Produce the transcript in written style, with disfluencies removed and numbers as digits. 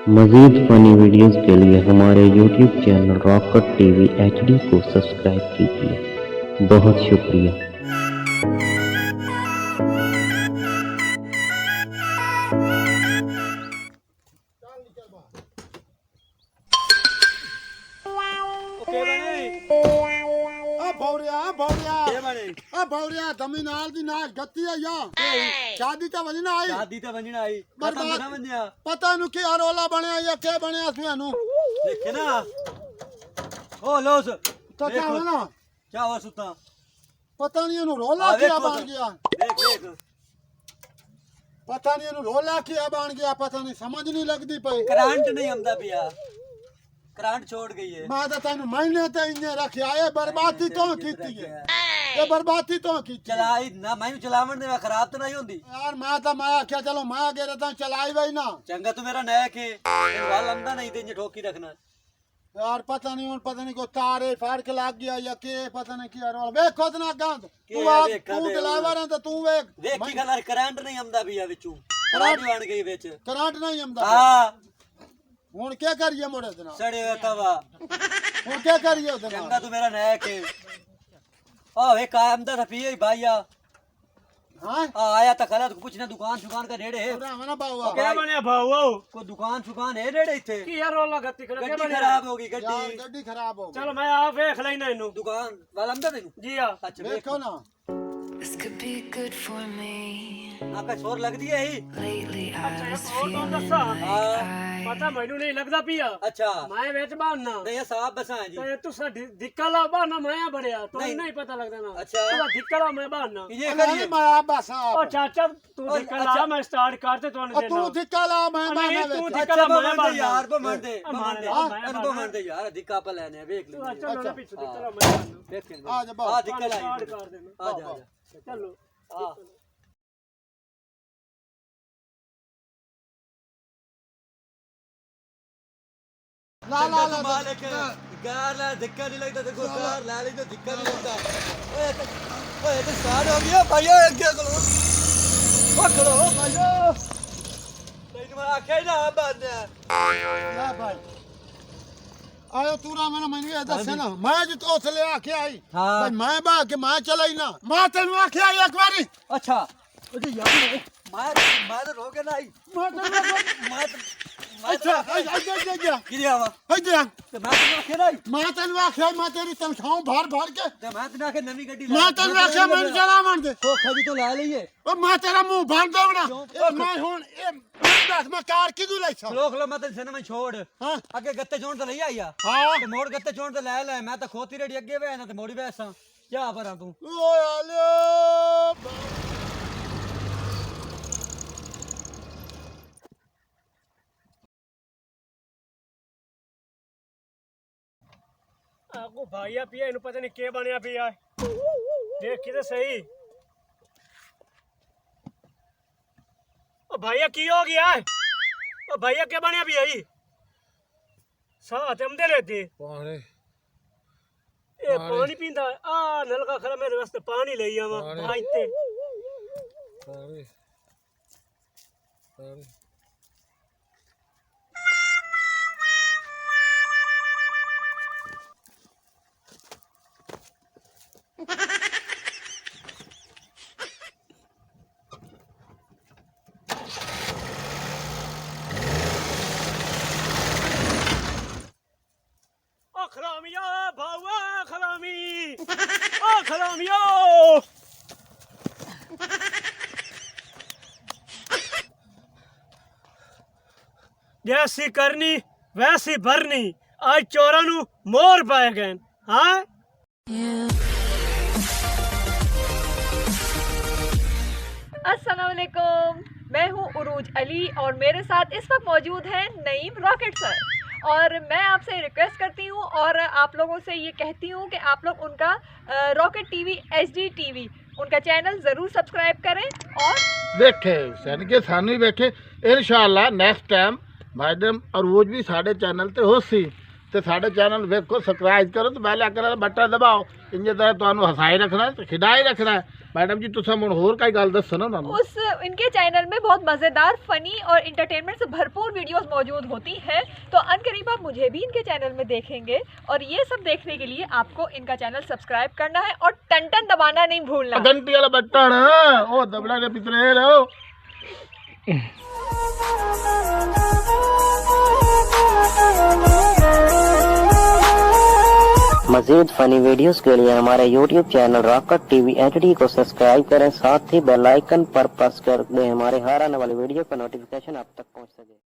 मज़ीद funny videos के लिए हमारे YouTube channel rock-cut TV HD को सब्सक्राइब कीजिए। बहुत शुक्रिया। भौरिया तमी नाल दी नाच गत्ती है या शादी ते वजन आई बर्बाद पता नु की रोला बनया या के बनया सुनु देखे ना ओ लोस तो क्या है ना क्या हुआ सुता पता नहीं नु रोला क्या बन गया देख पता नहीं नु रोला क्या बन गया पता नहीं समझ नहीं लगदी पई करंट नहीं आंदा पिया करंट छोड़ गई है मैं तो तेन महीने ते इने रखया ए बर्बादी तो कीती है ये बर्बादी तो की चलाई ना मैनू चलावन दे खराब तो नहीं होंदी यार मैं क्या चलो मैं गेरे तो चलाई वही ना चंगा तू मेरा नया के वाल आंदा नहीं ते ठोकी रखना यार पता नहीं को तारे फाड़ के लाग गया या के पता नहीं क्या रोल वे खुद ना गंद तू ड्राइवर है तो तू देख की गल करंट नहीं आंदा पिया विचू करंट बन गई विच करंट नहीं आंदा हां हुन क्या करिए मोड़े जना सड़े तवा हुन क्या करिए जना चंगा तू मेरा नया के ओ वे कायम दा पिए भाईया हां आया तो खरा पूछना दुकान का रेड़े है ना बाबू क्या बनया भाऊ को दुकान है रेड़े इथे की यार रोला गत्ती कर गड्डी खराब होगी गड्डी खराब हो चलो मैं आ देख लेना इनु दुकान वाला अंदर तेनु जी हां अच्छा देखो ना This could be good for me. आपका शोर लग दिया ही Lately I was और तो feeling दसा like पता मैनू नहीं लगदा पिया अच्छा मैं वेच बाना नहीं साहब बसा है जी ते तू सा दिक्कला बाना मैं बड़िया तो नहीं पता लगदा ना अच्छा। तू दिक्कला मैं बाना ये नहीं करिए मैं बस ओ चाचा तू दिक्कला मैं स्टार्ट करते तो तू देना दिक्कला मैं नहीं, माना तू वे दिक्कला अच्छा मैं मान दे यार को मान दे मान दे, हाँ, मैं इनको मान मान दे यार दिक्का पर लेने देख ले अच्छा लो पीछे हाँ। दिक्कला मैं बाना देख ले आ जा बाबू। हां दिक्का स्टार्ट लाई कर देना आ जा चलो हां ला मालिक कार ला दिक्का नहीं लगता देखो कार ला ली तो दिक्का नहीं लगता ओए तो स्टार्ट हो गया भाई आगे करो पकड़ो भाईयो तेन मैं आखे ना बंद ला भाई आयो तू ना मैंने ये दस ना मैं जो तो चले आके आई हाँ। भाई मैं बा के मैं चलाई ना मैं तेन आके आई एक बारी अच्छा अरे यार मैं तो रोके ना आई मैं अच्छा आई की आवा दे तो मैं तो आखे ना आई मैं तेन आके आई मैं तेरी तनख्वाह भर के तो मैं तो आखे नवी गड्डी मैं तेन आके मैं चला मान दे तो खरी तो ला लईए ओ मैं तेरा मुंह भर दूंगा ए मैं हुन ए बस मैं कार किदू लाई सा खलो खलो मैं तेरे से मैं छोड़ हां अगे गत्ते छोड़ तो लई आईया हां ते मोड़ गत्ते छोड़ तो ले मैं तो खोती रेडी अगे वे ना ते मोड़ी बैसा क्या पर तू ओ आले आपको भाईया पिया इनु पता नहीं के बनया पिया देख के तो सही ओ भैया की हो गया है ओ भैया के बनया पिया ही साथ हम दे लेते पानी ए पानी पींदा आ नलका खरा मेरे वास्ते पानी ले आवा आइते पानी खरामिया भावा खरामी ओ खरामिया जैसी करनी वैसी भरनी आज चोरा नू मोर पाए गए हाँ अस्सलाम वालेकुम, मैं हूँ उरूज अली और मेरे साथ इस वक्त मौजूद हैं नईम रॉकेट सर। और मैं आपसे रिक्वेस्ट करती हूँ और आप लोगों से ये कहती हूँ कि आप लोग उनका रॉकेट टीवी HD TV उनका चैनल ज़रूर सब्सक्राइब करें और देखे सन के सानू ही बैठे इंशाअल्लाह नेक्स्ट टाइम मैडम अरूज भी साढ़े चैनल ते हो सी तो साढ़े चैनल वेखो सब्सक्राइब करो तो बेल आइकन वाला बटन दबाओ इन तरह तुहानू हसाई रखना है खिडाई रखना है मैडम जी तुम हुण होर कोई गल दसो ना उन्होंने। उस इनके चैनल में बहुत मज़ेदार फनी और इंटरटेनमेंट से भरपूर वीडियोस मौजूद होती हैं, तो अनकरीब आप मुझे भी इनके चैनल में देखेंगे। और ये सब देखने के लिए आपको इनका चैनल सब्सक्राइब करना है और टन टन दबाना नहीं भूलना। घंटी वाला बटन ओ दबड़ा के पिछले रहो। मज़ीद फ़नी वीडियोस के लिए हमारे YouTube channel rocket TV HD को सब्सक्राइब करें, साथ ही बेल आइकन पर प्रेस कर दें हमारे हर आने वाली वीडियो का नोटिफिकेशन आप तक पहुंच सके।